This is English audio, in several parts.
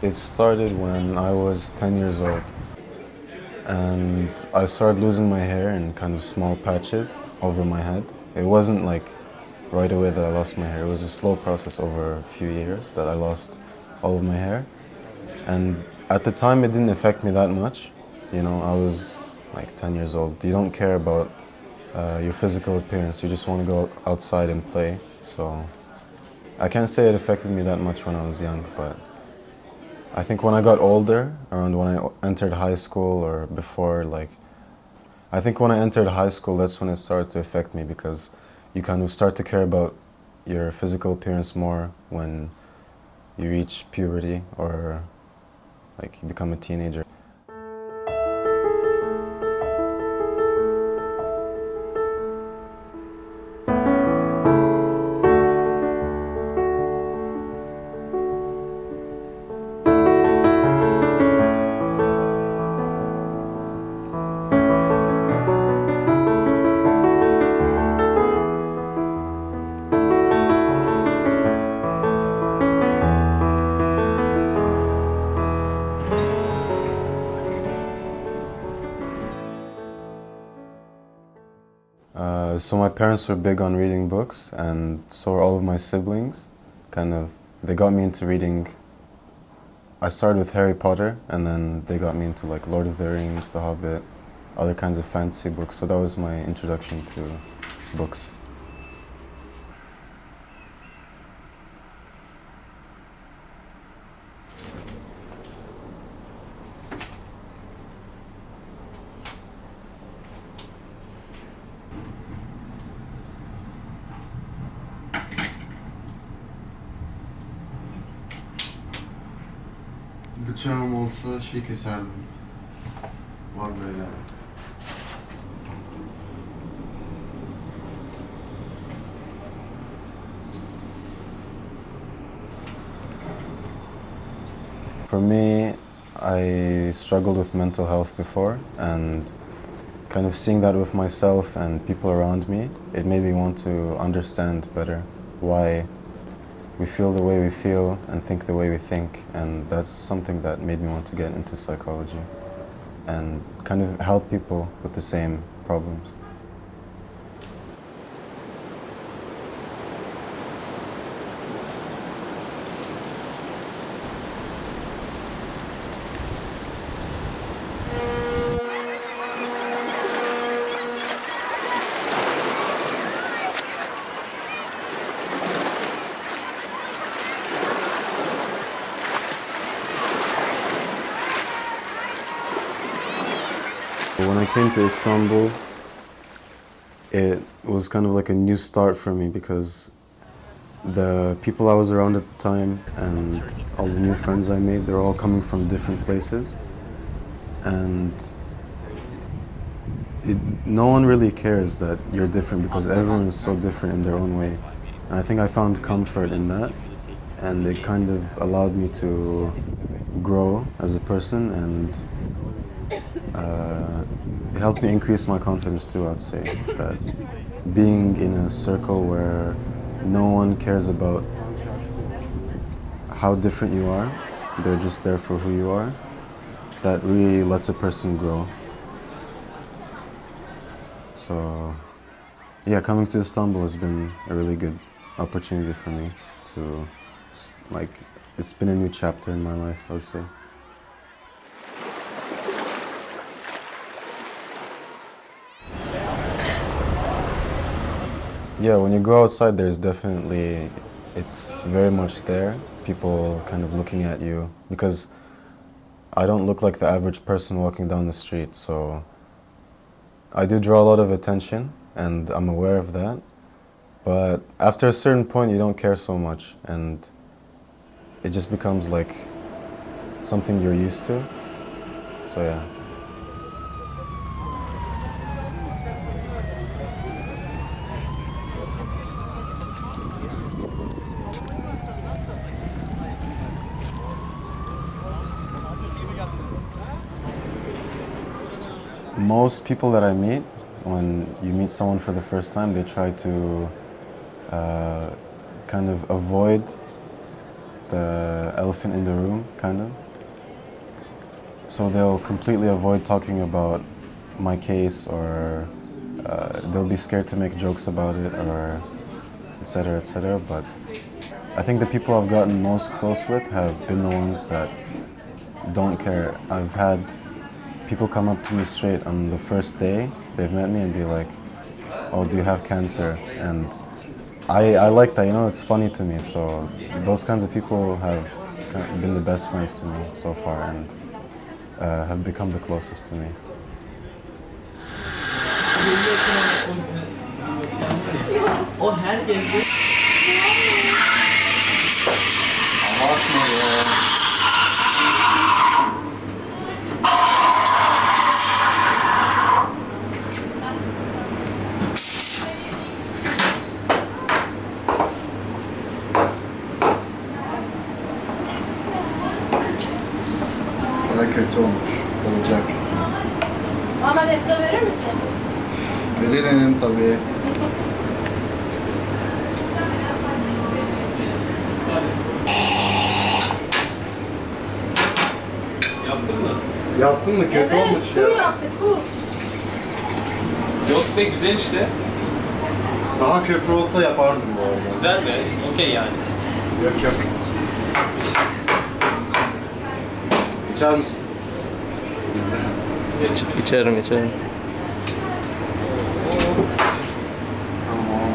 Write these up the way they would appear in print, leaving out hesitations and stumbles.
It started when I was 10 years old, and I started losing my hair in kind of small patches over my head. It wasn't like right away that I lost my hair. It was a slow process over a few years that I lost all of my hair. And at the time, it didn't affect me that much. You know, I was like 10 years old. You don't care about your physical appearance. You just want to go outside and play. So I can't say it affected me that much when I was young, but I think when I got older, around when I entered high school or before, I think when I entered high school, that's when it started to affect me because you kind of start to care about your physical appearance more when you reach puberty or like you become a teenager. So my parents were big on reading books, and so were all of my siblings. They got me into reading. I started with Harry Potter, and then they got me into like Lord of the Rings, The Hobbit, other kinds of fantasy books. So that was my introduction to books. Bıçağım olsa keserdim. Var böyle. For me, I struggled with mental health before, and kind of seeing that with myself and people around me, it made me want to understand better why we feel the way we feel and think the way we think, and that's something that made me want to get into psychology and kind of help people with the same problems. When I came to Istanbul, it was kind of like a new start for me because the people I was around at the time and all the new friends I made, they're all coming from different places. And no one really cares that you're different because everyone is so different in their own way. And I think I found comfort in that, and it kind of allowed me to grow as a person, and it helped me increase my confidence too, I'd say. That being in a circle where no one cares about how different you are, they're just there for who you are, that really lets a person grow. So, yeah, coming to Istanbul has been a really good opportunity for me to, it's been a new chapter in my life, I would say. Yeah, when you go outside, it's very much there. People kind of looking at you because I don't look like the average person walking down the street, so I do draw a lot of attention, and I'm aware of that. But after a certain point, you don't care so much, and it just becomes like something you're used to. So yeah. Most people that I meet, when you meet someone for the first time, they try to kind of avoid the elephant in the room, kind of. So they'll completely avoid talking about my case, or they'll be scared to make jokes about it, or etc., etc. But I think the people I've gotten most close with have been the ones that don't care. I've had people come up to me straight on the first day they've met me and be like, "Oh, do you have cancer?" And I like that, you know, it's funny to me. So those kinds of people have been the best friends to me so far, and have become the closest to me. O herkes Daha kötü olmuş. Olacak. Ahmet bize verir misin? Veririm tabii. Yaptın mı? Yaptın mı? Kötü olmuş Bu ya. yaptık bu. Yok be, güzel işte. Daha köprü olsa yapardım bu arada. Güzel be, okey yani. Yok yok. İçer misin? Bizde. içerim. Tamam.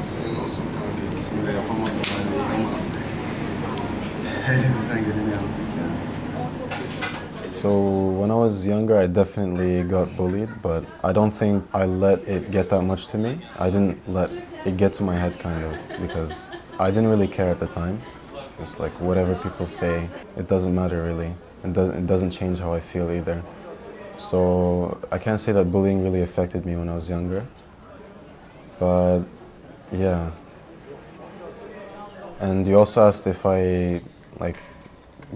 Senin olsun kanka. İkisini de yapamadım ben ama elimizden geleni yaptık yani. So when I was younger, I definitely got bullied, but I don't think I let it get that much to me. I didn't let it get to my head, kind of, because I didn't really care at the time. It's like whatever people say, it doesn't matter really. It doesn't change how I feel either. So I can't say that bullying really affected me when I was younger. But yeah. And you also asked if I like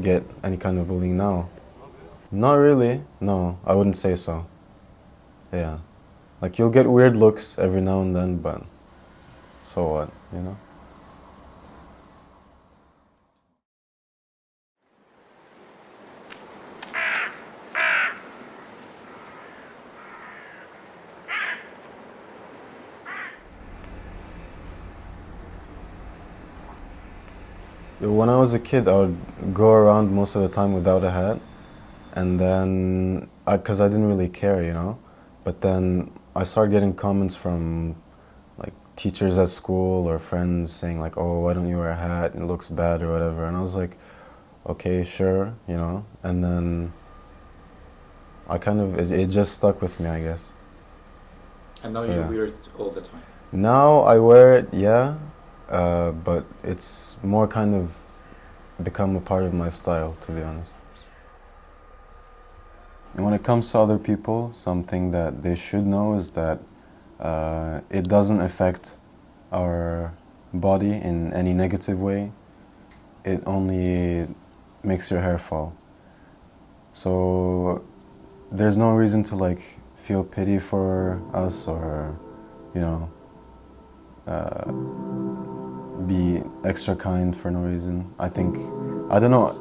get any kind of bullying now. Not really, no, I wouldn't say so. Yeah. Like you'll get weird looks every now and then, but so what, you know? When I was a kid, I would go around most of the time without a hat, and then, because I didn't really care, you know, but then I started getting comments from like teachers at school or friends saying like, "Oh, why don't you wear a hat? It looks bad," or whatever, and I was like, "Okay, sure," you know, and then I kind of, it just stuck with me, I guess. And now So, you yeah. wear it all the time. Now I wear it, yeah, but it's more kind of become a part of my style, to be honest. And when it comes to other people, something that they should know is that it doesn't affect our body in any negative way. It only makes your hair fall. So there's no reason to like feel pity for us, or, you know, be extra kind for no reason. I think, I don't know,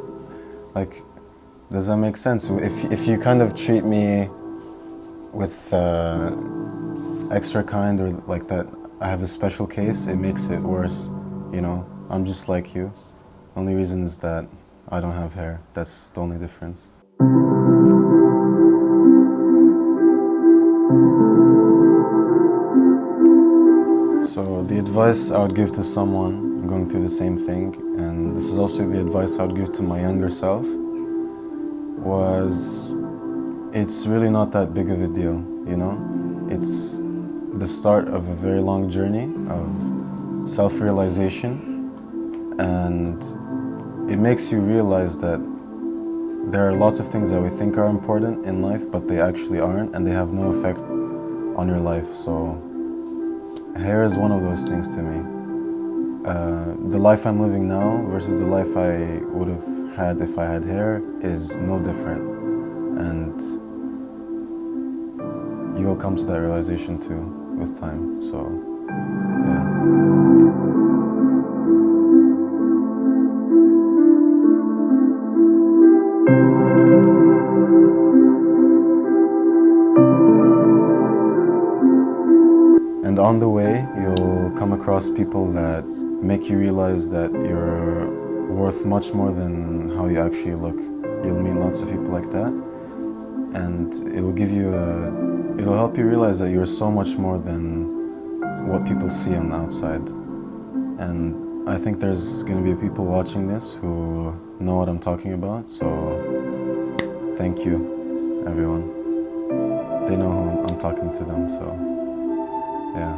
like, does that make sense? If you kind of treat me with extra kind, or like that I have a special case, it makes it worse, you know? I'm just like you. Only reason is that I don't have hair. That's the only difference. So the advice I would give to someone going through the same thing, and this is also the advice I would give to my younger self, was it's really not that big of a deal, you know? It's the start of a very long journey of self-realization, and it makes you realize that there are lots of things that we think are important in life, but they actually aren't, and they have no effect on your life. So hair is one of those things to me. The life I'm living now versus the life I would have had if I had hair is no different. And you will come to that realization too with time. So, yeah. And on the way, you'll come across people that make you realize that you're worth much more than how you actually look. You'll meet lots of people like that, and it'll help you realize that you're so much more than what people see on the outside. And I think there's going to be people watching this who know what I'm talking about, so thank you, everyone. They know who I'm talking to them, so yeah.